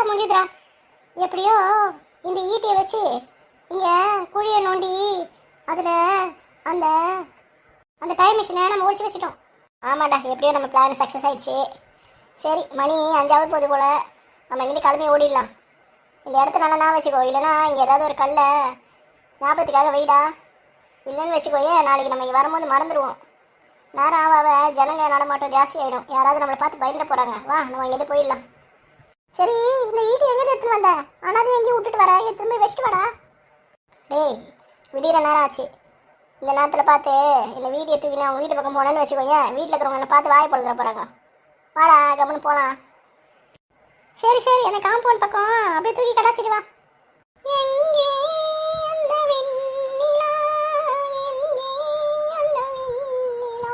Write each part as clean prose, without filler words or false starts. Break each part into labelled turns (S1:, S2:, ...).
S1: முடிஞ்சுதுடா. எப்படியோ இந்த ஈட்டியை வச்சு இங்கே குழியை நோண்டி அதில் அந்த அந்த டைம் மிஷினை நம்ம ஒழிச்சு வச்சுட்டோம். ஆமாண்டா, எப்படியோ நம்ம பிளான் சக்ஸஸ் ஆயிடுச்சு. சரி, மணி 5 போது போல் நம்ம இங்கேருந்து கிளம்பி ஓடிடலாம். இந்த இடத்த நல்லா நான் வச்சுக்கோ, இல்லைனா இங்கே ஏதாவது ஒரு கல்லை ஞாபகத்துக்காக வைடா. இல்லைன்னு வச்சுக்கோயே, நாளைக்கு நம்ம இங்கே வரும்போது மறந்துடுவோம். நேரம் ஆவாவ ஜனங்க நடமாட்டம் ஜாஸ்தி ஆகிடும். யாராவது நம்மளை பார்த்து பயந்துட போகிறாங்க. வா, நம்ம இங்கேருந்து போயிடலாம். சரி, இந்த ஈட்டி எங்கே எடுத்துன்னு வந்த? ஆனால் அது எங்கேயும் விட்டுட்டு வர, எடுத்துன்னு போய் வச்சுட்டு வாடா. டேய், விடிகிற நேரம் ஆச்சு. இந்த நேரத்தில் பார்த்து இந்த வீடியோ தூக்கி அவங்க வீட்டு பக்கம் போனேன்னு வச்சுக்கோங்க, வீட்டில் இருக்கிறவங்க என்னை பார்த்து வாயை பழுதுற போகிறாங்க. வாடா, கம்முன்னு போகலாம். சரி சரி, அந்த காம்பவுண்ட் பக்கம் அப்படியே தூக்கி கடாச்சிட்டு வா. எங்கே அந்த வெண்ணிலா, எங்கே அந்த வெண்ணிலா.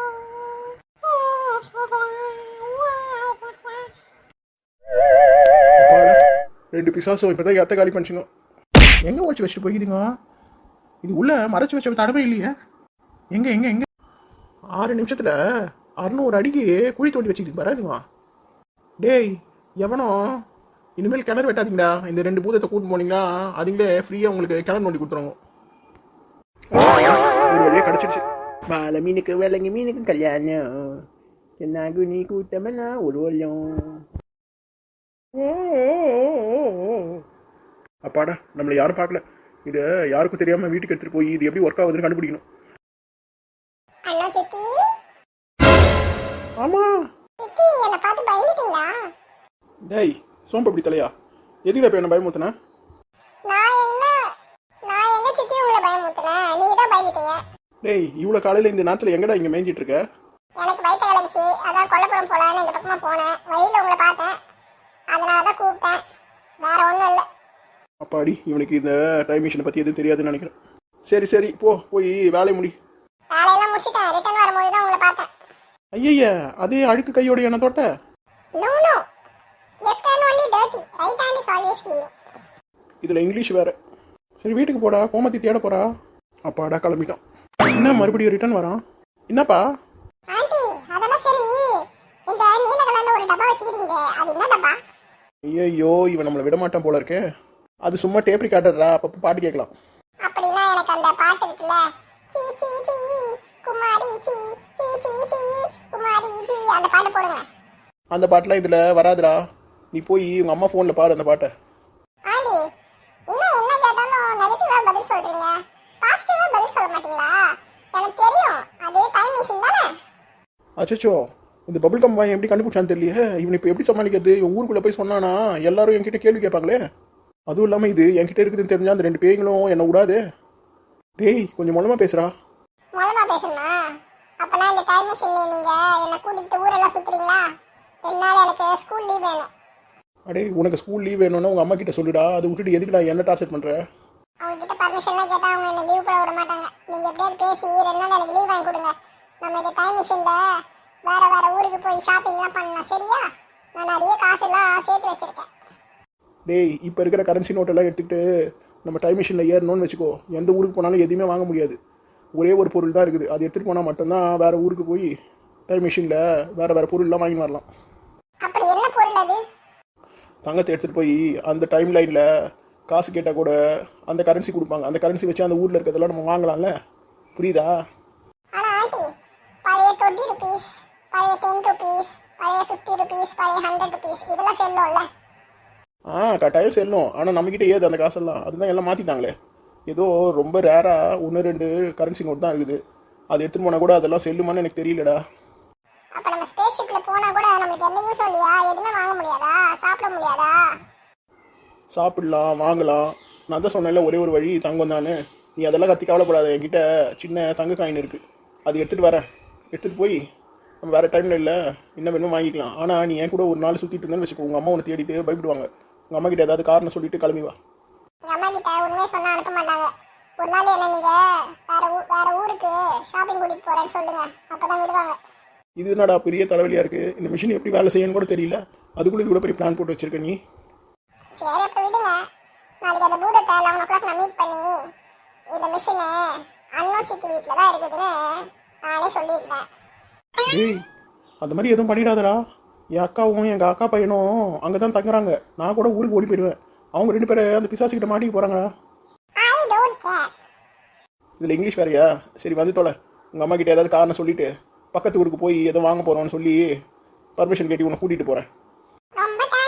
S2: ரெண்டு பிசாசும் இப்போ தான் இடத்த காலி பண்ணிச்சுங்க. எங்கே ஓடிச்சு வச்சுட்டு போய்க்குதுங்க? இது உள்ள மறைச்சி வச்ச தடவை இல்லையே. எங்கே எங்கே எங்கே 6 நிமிஷத்தில் 600 அடிக்கு குழி தோண்டி வச்சுக்கிது வராதுங்க. டேய், எவனோ இனிமேல் கிணறு வெட்டாதீங்கடா. இந்த 2 பூதத்தை கூட்டு போனீங்கன்னா அதுங்களே ஃப்ரீயாக உங்களுக்கு கிணறு நோண்டி கொடுத்துருவோம். ஒரு வழியாக கிடச்சிடுச்சு.
S3: மாலை மீனுக்கு விலங்கு மீனுக்கு கல்யாணம், என்னாகு நீ கூட்டமெல்லாம் ஒரு வழியும்.
S2: அப்பாடா, நம்மளை யாரும் பார்க்கல. இதை யாருக்கும் தெரியாமல் வீட்டுக்கு எடுத்துகிட்டு போய் இது எப்படி ஒர்க் ஆகுதுன்னு கண்டுபிடிக்கணும்.
S1: அண்ணா சித்தி,
S2: ஆமாம்.
S1: சித்தி என்னை பார்த்து பயந்துட்டீங்களா?
S2: டேய், சோம்பப்படி தலையா, எதுக்குடா இப்போ என்ன பயமுறுத்தின?
S1: நான் எங்க சித்தி உங்களை பயமுறுத்தினேன்? நீங்க தான் பயந்துட்டீங்க.
S2: டேய், இவ்வளோ காலையில் இந்த நேரத்தில் எங்கடா இங்கே மேய்ஞ்சிட்டு இருக்க?
S1: எனக்கு வயிற்று கலந்துச்சு, அதான் கொல்லப்புறம் போலான்னு இந்த பக்கமா போனேன். வழியில் உங்களை பார்த்தேன், அதனால தான் கூப்பிட்டேன். வேற ஒன்றும் இல்லை.
S2: அப்பாடி, இவனுக்கு இந்த டைம் மிஷினை பற்றி எதுவும் தெரியாதுன்னு நினைக்கிறேன். சரி சரி, போய் வேலையை முடி.
S1: வேலையெல்லாம் முடிச்சுட்டேன். ரிட்டர்ன் வரும்போது தான் உங்களை பார்த்தேன்.
S2: ஐயா, அதே அழுக்கு கையோட என்ன தொட்ட?
S1: No no, left hand only dirty, right hand is always clean.
S2: இதில் இங்கிலீஷ் வேற. சரி, வீட்டுக்கு போடா, கோமதி தேட போறா. அப்பாடா, கிளம்பிட்டான். என்ன மறுபடியும் ரிட்டர்ன் வரான்? என்னப்பா?
S1: ஆண்டி, அதெல்லாம் சரி. இந்த நீல கலர்ல ஒரு டப்பா வச்சுக்கிறீங்க, அது என்ன டப்பா?
S2: ஐயோ, இவன் நம்மளை விட மாட்டான் போல இருக்கே. அது சும்மா டேப் ரெக்கார்டர்ரா, அப்பப்போ பாட்டு கேட்கலாம்.
S1: அப்படின்னா எனக்கு அந்த பாட்டு இருக்குல்ல, சீ சீ சீ குமாரி சீ சீ சீ சீ குமாரி சீ, அந்த பாட்டு போடுங்க.
S2: அந்த பாட்டுலாம் இதில் வராதுடா. நீ போய் உங்கள் அம்மா ஃபோனில் பாரு அந்த பாட்டை.
S1: ஆண்டி, இன்னும் என்ன கேட்டாலும் நெகட்டிவா பதில் சொல்றீங்க, பாசிட்டிவா பதில் சொல்ல மாட்டீங்களா? எனக்கு தெரியும், அது டைம் மிஷின் தானே.
S2: அச்சோ, இந்த பபிள் கம் வாங்கி எப்படி கண்டுபிடிச்சான்னு தெரியல. இவன் இப்போ எப்படி சமாளிக்கிறது? இவன் ஊருக்குள்ளே போய் சொன்னானா எல்லாரும் என்கிட்ட கேள்வி கேட்பாங்களே. அதுவும் இல்லாமல் இது என்கிட்ட இருக்குதுன்னு தெரிஞ்சா அந்த 2 பேய்களும் என்னை விடாது. டேய், கொஞ்சம் மூலமாக பேசுகிறா.
S1: மூலமா பேசணுமா? அப்பனா இந்த டைம் மிஷின் நீங்க என்ன கூட்டிகிட்டு ஊரெல்லாம் சுத்துறீங்களா? 2 நாள் எனக்கு ஸ்கூல் லீவ் வேணும்.
S2: அடே, உனக்கு ஸ்கூல் லீவ் வேணும்னா உங்கள் அம்மா கிட்ட சொல்லுடா. அதை விட்டுட்டு எதுக்குடா என்ன டார்ச்சர் பண்ணுற?
S1: அவங்க கிட்ட பர்மிஷன்லாம் கேட்டா அவங்க என்ன லீவ் போட விட மாட்டாங்க. நீங்க எப்படியாவது பேசி 2 நாள் எனக்கு லீவ் வாங்கி கொடுங்க. நம்ம இந்த டைம் மிஷின்ல வேற ஊருக்கு போய் ஷாப்பிங்லாம் பண்ணலாம், சரியா? நான் நிறைய காசுலாம் சேர்த்து வச்சிருக்கேன்.
S2: டேய், இப்போ இருக்கிற கரன்சி நோட்டெல்லாம் எடுத்துக்கிட்டு நம்ம டைம் மிஷினில் ஏறணும்னு வச்சுக்கோ, எந்த ஊருக்கு போனாலும் எதுவுமே வாங்க முடியாது. ஒரே ஒரு பொருள் தான் இருக்குது. அது எடுத்துகிட்டு போனால் மட்டும்தான் வேறு ஊருக்கு போய் டைம் மிஷினில் வேறு பொருள்லாம் வாங்கி வரலாம்.
S1: அப்படி என்ன பொருள் அது?
S2: தங்கத்தை எடுத்துகிட்டு போய் அந்த டைம் லைனில் காசு கேட்டால் கூட அந்த கரன்சி கொடுப்பாங்க. அந்த கரன்சி வச்சு அந்த ஊரில் இருக்கிறதெல்லாம் நம்ம வாங்கலாம்ல. புரியுதா?
S1: ஆனால் ஆண்டி, பழைய 20 rupees, பழைய 10 rupees, பழைய 50 rupees, பழைய 100 rupees இதெல்லாம் செல்லும்ல?
S2: கட்டாயம் செல்லும். ஆனால் நம்மக்கிட்ட ஏது அந்த காசெல்லாம்? அதுதான் எல்லாம் மாற்றிட்டாங்களே. ஏதோ ரொம்ப ரேராக 1-2 கரன்சி நோட் தான் இருக்குது. அது எடுத்துகிட்டு போனால் கூட அதெல்லாம் செல்லுமான்னு எனக்கு தெரியலடா.
S1: அப்போ நம்ம ஸ்பேஸ் ஷிப்பில் போனால் கூட நமக்கு எந்த யூஸும் இல்லையா? எதுவுமே வாங்க முடியாதா? சாப்பிட முடியாதா?
S2: சாப்பிடலாம், வாங்கலாம். நான் தான் சொன்னேன்ல, ஒரே ஒரு வழி தங்கம் தானே. நீ அதெல்லாம் கத்தி கவலைப்படாத. என்கிட்ட சின்ன தங்க காயின் இருக்குது, அது எடுத்துகிட்டு வரேன். எடுத்துகிட்டு போய் நம்ம வேறு டைமில் இல்லை என்ன வேணுமோ வாங்கிக்கலாம். ஆனால் நீ என் கூட ஒரு நாள் சுற்றிட்டு இருந்தேன்னு வச்சுக்கோ, உங்கள் அம்மா உன்னை தேடிட்டு பயப்படுவாங்க. உங்கள் அம்மா கிட்ட ஏதாவது காரணம் சொல்லிட்டு கிளம்பி வா.
S1: எங்கள் அம்மா கிட்ட உண்மையை சொன்னால் அனுப்ப மாட்டாங்க. ஒரு நாள் என்ன நீங்கள் வேற ஊருக்கு ஷாப்பிங் கூட்டிகிட்டு போகிறேன்னு சொல்லுங்கள், அப்போ தான் விடுவாங்க.
S2: இது என்னடா பெரிய தலைவலியாக இருக்குது. இந்த மிஷின் எப்படி வேலை செய்யணும்னு கூட தெரியல. அதுக்குள்ளே கூட பெரிய பிளான் போட்டு வச்சுருக்க நீ.
S1: சரி, அப்போ விடுங்க. நாளைக்கு அந்த பூதத்தை 11 o'clock நான் மீட் பண்ணி இந்த மிஷினை அண்ணன் சித்தி வீட்டில் தான் இருக்குதுன்னு நானே சொல்லியிருந்தேன்.
S2: டேய், அந்த மாதிரி எதுவும் பண்ணிடாதடா. என் அக்காவும் எங்கள் அக்கா பையனும் அங்கே தான் தங்குறாங்க. நான் கூட ஊருக்கு ஓடி போயிடுவேன். அவங்க 2 பேரும் அந்த பிசாசுக்கிட்ட மாட்டிக்க போகிறாங்களா?
S1: I don't care.
S2: இதில் இங்கிலீஷ் வேறையா? சரி வந்து தொலை. உங்கள் அம்மா கிட்ட ஏதாவது காரணம் சொல்லிட்டு பக்கத்து ஊருக்கு போய் ஏதோ வாங்க போகிறோன்னு சொல்லி பர்மிஷன் கேட்டி உன்னை கூட்டிகிட்டு போகிறேன்.